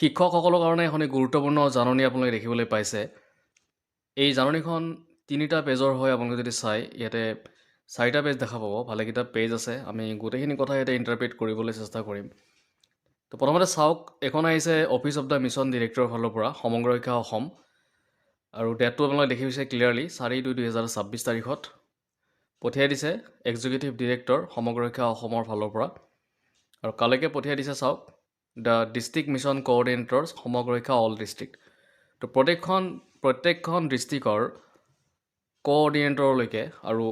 শিক্ষকসকলৰ কাৰণে এখন গুৰুত্বপূৰ্ণ জাননী আপোনালোকে দেখিবলৈ পাইছে। এই জাননীখন 3টা পেজৰ হয়। আপোনালোকে যদি চাই, ইয়াতে 4টা পেজ দেখা পাব। ভালেকেইটা পেজ আছে। আমি গোটেইখিনি কথা ইয়াতে ইণ্টাৰপ্ৰেট কৰিবলৈ চেষ্টা কৰিম। তো প্ৰথমতে চাওক, এখন আহিছে অফিচ অফ দ্য মিছন ডিৰেক্টৰৰ ফালৰ পৰা, সমগ্ৰ শিক্ষা অসম। আৰু ডেটটো আপোনালোকে দেখি পাইছে ক্লিয়াৰলি, 4/2/2026 তাৰিখত পঠিয়াই দিছে এক্সিকিউটিভ ডিৰেক্টৰ সমগ্ৰ শিক্ষা অসমৰ ফালৰ পৰা। আৰু কালৈকে পঠিয়াই দিছে চাওক, দ্য ডিষ্ট্ৰিক্ট মিছন কোঅৰ্ডিনেটৰ সমগ্ৰ শিক্ষা অল ডিষ্ট্ৰিক্ট। তো প্ৰত্যেকখন ডিষ্ট্ৰিক্টৰ কোঅৰ্ডিনেটৰলৈকে আৰু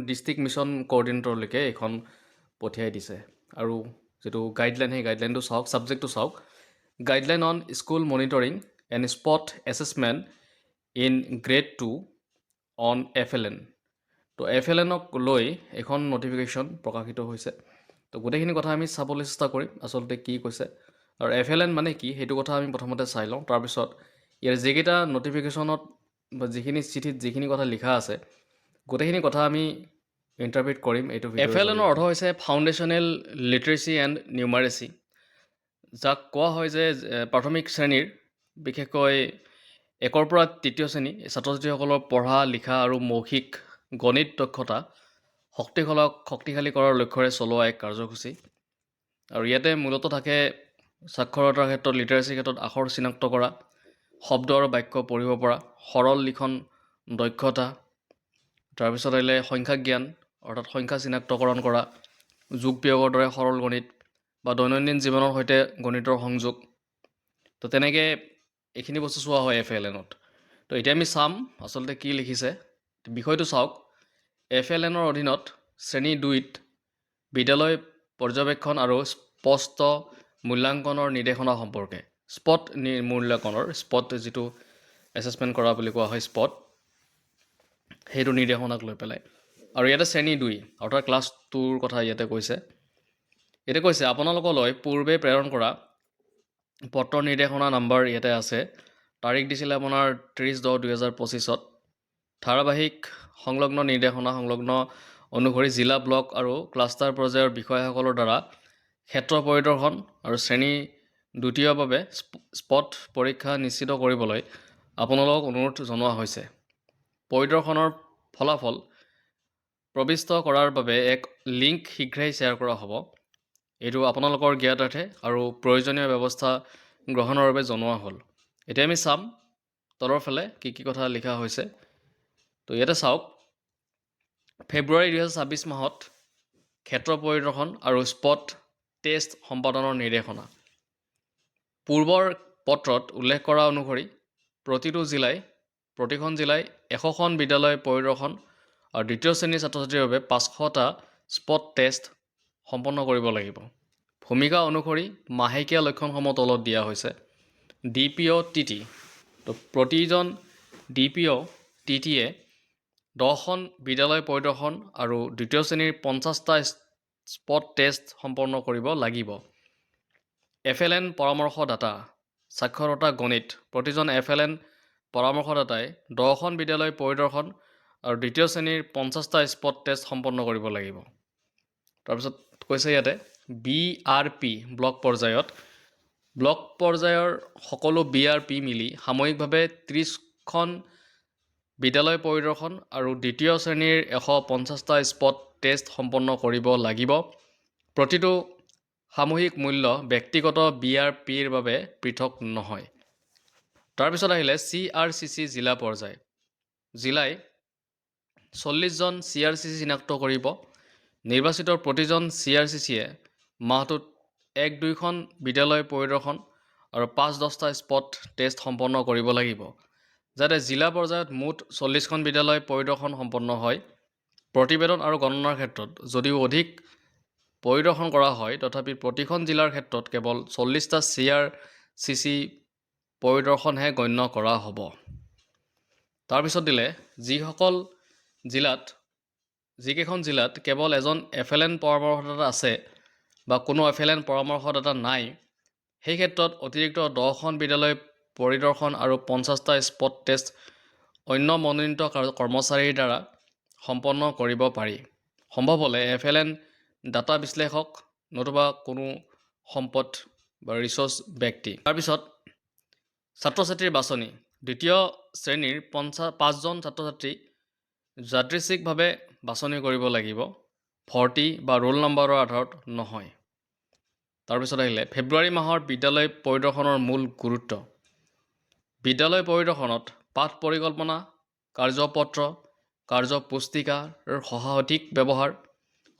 ডিষ্ট্ৰিক্ট মিছন কোঅৰ্ডিনেটৰলৈকে এইখন পঠিয়াই দিছে। আৰু যিটো গাইডলাইন, সেই গাইডলাইনটো চাওক, ছাবজেক্টটো চাওক, guideline on school monitoring and spot assessment in grade 2 on FLN। তো FLNক লৈ এখন নটিফিকেশ্যন প্ৰকাশিত হৈছে। তো গোটেইখিনি কথা আমি চাবলৈ চেষ্টা কৰিম আচলতে কি কৈছে, আৰু FLN মানে কি সেইটো কথা আমি প্ৰথমতে চাই লওঁ। তাৰপিছত ইয়াৰ যিকেইটা নটিফিকেশ্যনত বা যিখিনি চিঠিত যিখিনি কথা লিখা আছে, গোটেইখিনি কথা আমি ইণ্টাৰপ্ৰেট কৰিম এইটো ভিডিঅ'ৰ জৰিয়তে। FLNৰ অৰ্থ হৈছে ফাউণ্ডেশ্যনেল লিটাৰেচি এণ্ড নিউমাৰেচি, যাক কোৱা হয় যে প্ৰাথমিক শ্ৰেণীৰ, বিশেষকৈ 1ৰ পৰা 3য় শ্ৰেণী ছাত্ৰ ছাত্ৰীসকলৰ পঢ়া লিখা আৰু মৌখিক গণিত দক্ষতা শক্তিশালী কৰাৰ লক্ষ্যৰে চলোৱা এক কাৰ্যসূচী। আৰু ইয়াতে মূলতঃ থাকে সাক্ষৰতাৰ ক্ষেত্ৰত, লিটাৰেচিৰ ক্ষেত্ৰত আখৰ চিনাক্ত কৰা, শব্দ আৰু বাক্য পঢ়িব পৰা, সৰল লিখন দক্ষতা, তাৰপিছত আহিলে সংখ্যা জ্ঞান অৰ্থাৎ সংখ্যা চিনাক্তকৰণ কৰা, যোগ বিয়োগৰ দৰে সৰল গণিত বা দৈনন্দিন জীৱনৰ সৈতে গণিতৰ সংযোগ। তো তেনেকৈ এইখিনি বস্তু চোৱা হয় FLNত। তো এতিয়া আমি চাম আচলতে কি লিখিছে। বিষয়টো চাওক, FLNৰ অধীনত শ্ৰেণী 2ত বিদ্যালয় পৰ্যবেক্ষণ আৰু স্পষ্ট মূল্যাংকনৰ নিৰ্দেশনা সম্পৰ্কে, স্পট মূল্যাংকনৰ, স্পট যিটো এছেছমেণ্ট কৰা বুলি কোৱা হয় স্পট, সেইটো নিৰ্দেশনাক লৈ পেলাই। আৰু ইয়াতে শ্ৰেণী 2 অৰ্থাৎ ক্লাছ 2ৰ কথা ইয়াতে কৈছে। এতিয়া কৈছে আপোনালোকলৈ পূৰ্বে প্ৰেৰণ কৰা পত্ৰ নিৰ্দেশনা নাম্বাৰ ইয়াতে আছে। তাৰিখ দিছিলে আপোনাৰ 30/10/2025। ধাৰাবাহিক সংলগ্ন নিৰ্দেশনা সংলগ্ন অনুসৰি জিলা, ব্লক আৰু ক্লাষ্টাৰ পৰ্যায়ৰ বিষয়াসকলৰ দ্বাৰা ক্ষেত্ৰ পৰিদৰ্শন আৰু শ্ৰেণী 2ৰ বাবে স্পট পৰীক্ষা নিশ্চিত কৰিবলৈ আপোনালোকক অনুৰোধ জনোৱা হৈছে। পৰিদৰ্শনৰ ফলাফল প্ৰবিষ্ট কৰাৰ বাবে এক লিংক শীঘ্ৰেই শ্বেয়াৰ কৰা হ'ব। এইটো আপোনালোকৰ জ্ঞাতাৰ্থে আৰু প্ৰয়োজনীয় ব্যৱস্থা গ্ৰহণৰ বাবে জনোৱা হ'ল। এতিয়া আমি চাম তলৰ ফালে কি কি কথা লিখা হৈছে। তো ইয়াতে চাওক, ফেব্ৰুৱাৰী 2026 মাহত ক্ষেত্ৰ পৰিদৰ্শন আৰু স্পট টেষ্ট সম্পাদনৰ নিৰ্দেশনা। পূৰ্বৰ পত্ৰত উল্লেখ কৰা অনুসৰি প্ৰতিখন জিলাই 100খন বিদ্যালয় পৰিদৰ্শন আৰু 2য় শ্ৰেণীৰ ছাত্ৰ ছাত্ৰীৰ বাবে 500টা স্পট টেষ্ট সম্পন্ন কৰিব লাগিব। ভূমিকা অনুসৰি মাহেকীয়া লক্ষণসমূহ তলত দিয়া হৈছে। DPO TT, তো প্ৰতিজন DPO TTয়ে 10খন বিদ্যালয় পৰিদৰ্শন আৰু 2য় শ্ৰেণীৰ 50টা স্পট টেষ্ট সম্পন্ন কৰিব লাগিব। FLN পৰামৰ্শদাতা, সাক্ষৰতা গণিত, প্ৰতিজন FLN পৰামৰ্শদাতাই 10খন বিদ্যালয় পৰিদৰ্শন আৰু 2য় শ্ৰেণীৰ 50টা স্পট টেষ্ট সম্পন্ন কৰিব লাগিব। তাৰপিছত কৈছে ইয়াতে BRP ব্লক পৰ্যায়ৰ সকলো BRP মিলি সাময়িকভাৱে 30খন বিদ্যালয় পৰিদৰ্শন আৰু 2য় শ্ৰেণীৰ 150টা স্পট টেষ্ট সম্পন্ন কৰিব লাগিব। প্ৰতিটো সামূহিক মূল্য ব্যক্তিগত BRPৰ বাবে পৃথক নহয়। তাৰপিছত আহিলে CRCC জিলা পৰ্যায়। জিলাই 40জন CRCC চিনাক্ত কৰিব। নিৰ্বাচিত প্ৰতিজন CRCCয়ে মাহটোত 1-2খন বিদ্যালয় পৰিদৰ্শন আৰু 5-10টা স্পট টেষ্ট সম্পন্ন কৰিব লাগিব, যাতে জিলা পৰ্যায়ত মুঠ 40খন বিদ্যালয় পৰিদৰ্শন সম্পন্ন হয়। প্ৰতিবেদন আৰু গণনাৰ ক্ষেত্ৰত যদিও অধিক পৰিদৰ্শন কৰা হয়, তথাপি প্ৰতিখন জিলাৰ ক্ষেত্ৰত কেৱল 40টা CRCC পৰিদৰ্শনহে গণ্য কৰা হ'ব। তাৰপিছত দিলে যিকেইখন জিলাত কেৱল এজন FLN পৰামৰ্শদাতা আছে বা কোনো FLN পৰামৰ্শদাতা নাই, সেই ক্ষেত্ৰত অতিৰিক্ত 10খন বিদ্যালয় পৰিদৰ্শন আৰু 50টা স্পট টেষ্ট অন্য মনোনীত কৰ্মচাৰীৰ দ্বাৰা সম্পন্ন কৰিব পাৰি। সম্ভৱ হ'লে FLN ডাটা বিশ্লেষক নতুবা কোনো সম্পদ বা ৰিচোৰ্চ ব্যক্তি। তাৰপিছত ছাত্ৰ ছাত্ৰীৰ বাছনি। দ্বিতীয় শ্ৰেণীৰ 5জন ছাত্ৰ ছাত্ৰী যাদৃচ্ছিকভাৱে বাছনি কৰিব লাগিব, ভৰ্তি বা ৰোল নম্বৰৰ আধাৰত নহয়। তাৰপিছত আহিলে ফেব্ৰুৱাৰী মাহৰ বিদ্যালয় পৰিদৰ্শনৰ মূল গুৰুত্ব। বিদ্যালয় পৰিদৰ্শনত পাঠ পৰিকল্পনা, কাৰ্যপত্ৰ, কাৰ্যপুস্তিকাৰ সঠিক ব্যৱহাৰ,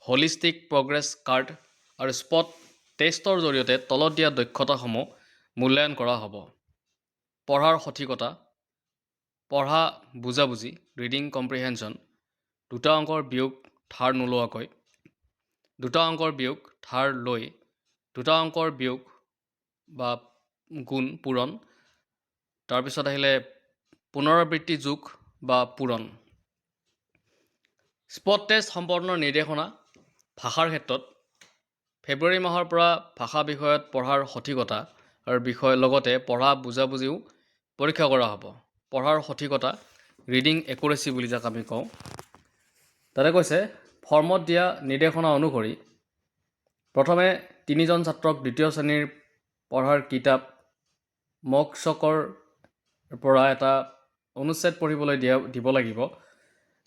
হলিষ্টিক প্ৰগ্ৰেছ কাৰ্ড আৰু স্পট টেষ্টৰ জৰিয়তে তলত দিয়া দক্ষতাসমূহ মূল্যায়ন কৰা হ'ব। পঢ়াৰ সঠিকতা, পঢ়া বুজাবুজি, ৰিডিং কম্প্ৰিহেনশ্যন, 2টা অংকৰ বিয়োগ ধাৰ নোলোৱাকৈ, 2টা অংকৰ বিয়োগ ধাৰ লৈ, 2টা অংকৰ বিয়োগ বা গুণ পূৰণ, তাৰপিছত আহিলে পুনৰাবৃত্তি যোগ বা পূৰণ। স্পট টেষ্ট সম্পৰ্ণৰ নিৰ্দেশনা। ভাষাৰ ক্ষেত্ৰত ফেব্ৰুৱাৰী মাহৰ পৰা ভাষা বিষয়ত পঢ়াৰ সঠিকতা আৰু লগতে পঢ়া বুজাবুজিও পৰীক্ষা কৰা হ'ব। পঢ়াৰ সঠিকতা, ৰিডিং একুৰেচি বুলি যাক আমি কওঁ। তাতে কৈছে ফৰ্মত দিয়া নিৰ্দেশনা অনুসৰি প্ৰথমে 3জন ছাত্ৰক দ্বিতীয় শ্ৰেণীৰ পঢ়াৰ কিতাপ মকচকৰ পৰা এটা অনুচ্ছেদ পঢ়িবলৈ দিব লাগিব,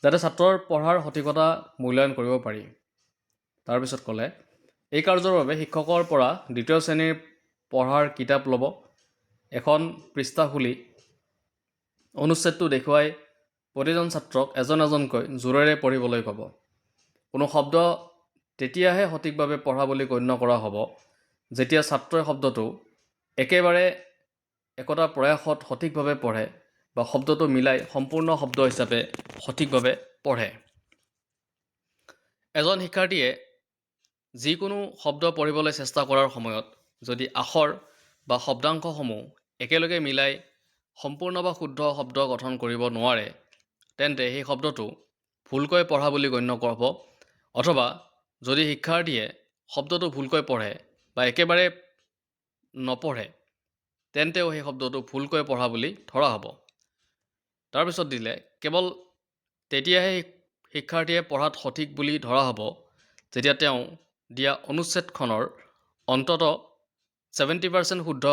যাতে ছাত্ৰৰ পঢ়াৰ সঠিকতা মূল্যায়ন কৰিব পাৰি। তাৰপিছত ক'লে এই কাৰ্যৰ বাবে শিক্ষকৰ পৰা দ্বিতীয় শ্ৰেণীৰ পঢ়াৰ কিতাপ ল'ব, এখন পৃষ্ঠা খুলি অনুচ্ছেদটো দেখুৱাই প্ৰতিজন ছাত্ৰক এজন এজনকৈ জোৰেৰে পঢ়িবলৈ ক'ব। কোনো শব্দ তেতিয়াহে সঠিকভাৱে পঢ়া বুলি গণ্য কৰা হ'ব যেতিয়া ছাত্ৰই শব্দটো একেবাৰে একোটা প্ৰয়াসত সঠিকভাৱে পঢ়ে বা শব্দটো মিলাই সম্পূৰ্ণ শব্দ হিচাপে সঠিকভাৱে পঢ়ে। এজন শিক্ষাৰ্থীয়ে যিকোনো শব্দ পঢ়িবলৈ চেষ্টা কৰাৰ সময়ত যদি আখৰ বা শব্দাংশসমূহ একেলগে মিলাই সম্পূৰ্ণ বা শুদ্ধ শব্দ গঠন কৰিব নোৱাৰে, তেন্তে সেই শব্দটো ভুলকৈ পঢ়া বুলি গণ্য কৰা হ'ব, অথবা যদি শিক্ষাৰ্থীয়ে শব্দটো ভুলকৈ পঢ়ে বা একেবাৰে নপঢ়ে, তেন্তেও সেই শব্দটো ভুলকৈ পঢ়া বুলি ধৰা হ'ব। তাৰপিছত দিলে কেৱল তেতিয়াহে শিক্ষাৰ্থীয়ে পঢ়াত সঠিক বুলি ধৰা হ'ব যেতিয়া তেওঁ দিয়া অনুচ্ছেদখনৰ অন্তত 70% শুদ্ধ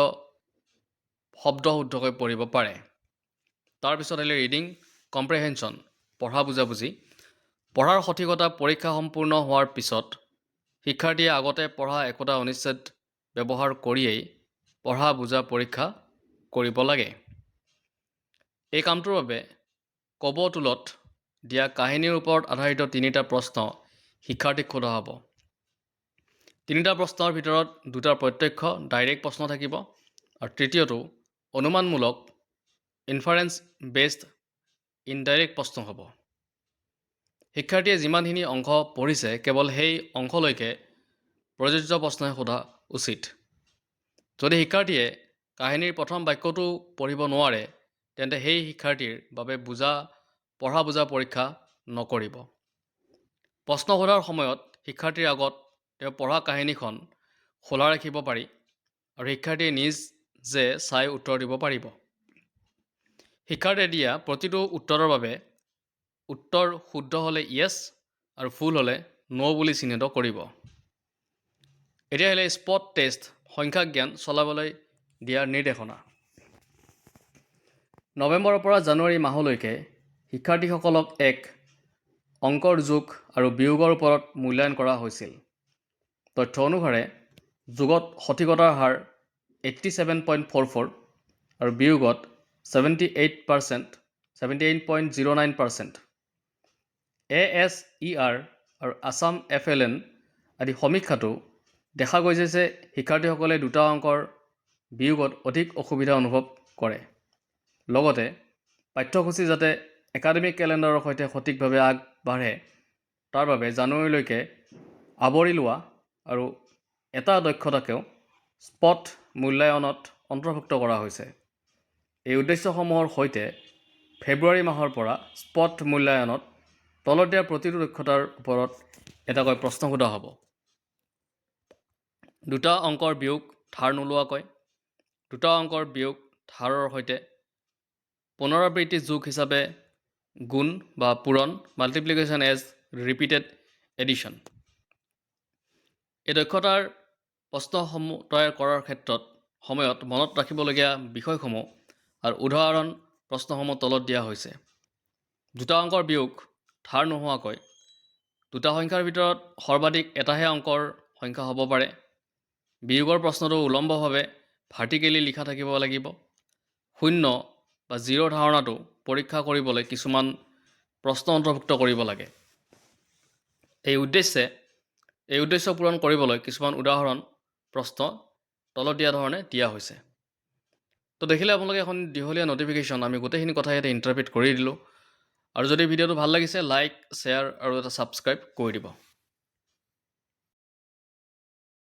শব্দ শুদ্ধকৈ পঢ়িব পাৰে। তাৰপিছত আহিলে ৰিডিং কম্প্ৰিহেনশ্যন, পঢ়া বুজাবুজি। পঢ়াৰ সঠিকতা পৰীক্ষা সম্পূৰ্ণ হোৱাৰ পিছত শিক্ষাৰ্থীয়ে আগতে পঢ়া একোটা অনুচ্ছেদ ব্যৱহাৰ কৰিয়েই পঢ়া বুজা পৰীক্ষা কৰিব লাগে। এই কামটোৰ বাবে কবটুলত দিয়া কাহিনীৰ ওপৰত আধাৰিত 3টা প্ৰশ্ন শিক্ষাৰ্থীক সোধা হ'ব। 3টা প্ৰশ্নৰ ভিতৰত 2টা প্ৰত্যক্ষ ডাইৰেক্ট প্ৰশ্ন থাকিব আৰু তৃতীয়টো অনুমানমূলক ইনফাৰেঞ্চ বেছড ইনডাইৰেক্ট প্ৰশ্ন হ'ব। শিক্ষাৰ্থীয়ে যিমানখিনি অংশ পঢ়িছে কেৱল সেই অংশলৈকে প্ৰযোজ্য প্ৰশ্নহে সোধা উচিত। যদি শিক্ষাৰ্থীয়ে কাহিনীৰ প্ৰথম বাক্যটো পঢ়িব নোৱাৰে, তেন্তে সেই শিক্ষাৰ্থীৰ বাবে পঢ়া বুজা পৰীক্ষা নকৰিব। প্ৰশ্ন সোধাৰ সময়ত শিক্ষাৰ্থীৰ আগত তেওঁ পঢ়া কাহিনীখন খোলা ৰাখিব পাৰি আৰু শিক্ষাৰ্থীয়ে নিজে চাই উত্তৰ দিব পাৰিব। শিক্ষাৰ্থীয়ে দিয়া প্ৰতিটো উত্তৰৰ বাবে উত্তৰ শুদ্ধ হ'লে য়েছ আৰু ভুল হ'লে ন' বুলি চিহ্নিত কৰিব। এতিয়া আহিলে স্পট টেষ্ট, সংখ্যা জ্ঞান চলাবলৈ দিয়াৰ নিৰ্দেশনা। নৱেম্বৰৰ পৰা জানুৱাৰী মাহলৈকে শিক্ষাৰ্থীসকলক অংকৰ যোগ আৰু বিয়োগৰ ওপৰত মূল্যায়ন কৰা হৈছিল। তথ্য অনুসাৰে যোগত সঠিকতাৰ হাৰ 87.44 আৰু বিয়োগত 78.09%। ASER আৰু আছাম FLN আদি সমীক্ষাটো দেখা গৈছে যে শিক্ষাৰ্থীসকলে 2টা অংকৰ বিয়োগত অধিক অসুবিধা অনুভৱ কৰে। লগতে পাঠ্যসূচী যাতে একাডেমিক কেলেণ্ডাৰৰ সৈতে সঠিকভাৱে আগবাঢ়ে তাৰ বাবে জানুৱাৰীলৈকে আৱৰি লোৱা আৰু এটা দক্ষতাকেও স্পট মূল্যায়নত অন্তৰ্ভুক্ত কৰা হৈছে। এই উদ্দেশ্যসমূহৰ সৈতে ফেব্ৰুৱাৰী মাহৰ পৰা স্পট মূল্যায়নত তলত দিয়া প্ৰতিটো দক্ষতাৰ ওপৰত এটাকৈ প্ৰশ্ন সোধা হ'ব। 2টা অংকৰ বিয়োগ ধাৰ নোলোৱাকৈ, 2টা অংকৰ বিয়োগ ধাৰৰ সৈতে, পুনৰাবৃত্তি যোগ হিচাপে গুণ বা পূৰণ, মাল্টিপ্লিকেশ্যন এজ ৰিপিটেড এডিশ্যন। এই দক্ষতাৰ প্ৰশ্নসমূহ তৈয়াৰ কৰাৰ সময়ত মনত ৰাখিবলগীয়া বিষয়সমূহ আৰু উদাহৰণ প্ৰশ্নসমূহ তলত দিয়া হৈছে। দুটা অংকৰ বিয়োগ ধাৰ নোহোৱাকৈ দুটা সংখ্যাৰ ভিতৰত সৰ্বাধিক এটাহে অংকৰ সংখ্যা হ'ব পাৰে। বিয়োগৰ প্ৰশ্নটো উলম্বভাৱে ভাৰ্টিকেলি লিখা থাকিব লাগিব। শূন্য বা জিৰ' ধাৰণাটো পৰীক্ষা কৰিবলৈ কিছুমান প্ৰশ্ন অন্তৰ্ভুক্ত কৰিব লাগে। এই উদ্দেশ্য পূৰণ কৰিবলৈ কিছুমান উদাহৰণ প্ৰশ্ন তলত দিয়া ধৰণে দিয়া হৈছে। তো দেখিলে আপোনালোকে এখন দীঘলীয়া ন'টিফিকেশ্যন, আমি গোটেইখিনি কথা ইয়াতে ইণ্টাৰপ্ৰিট কৰি দিলোঁ। আৰু যদি ভিডিঅ'টো ভাল লাগিছে লাইক, শ্বেয়াৰ আৰু এটা ছাবস্ক্ৰাইব কৰি দিব।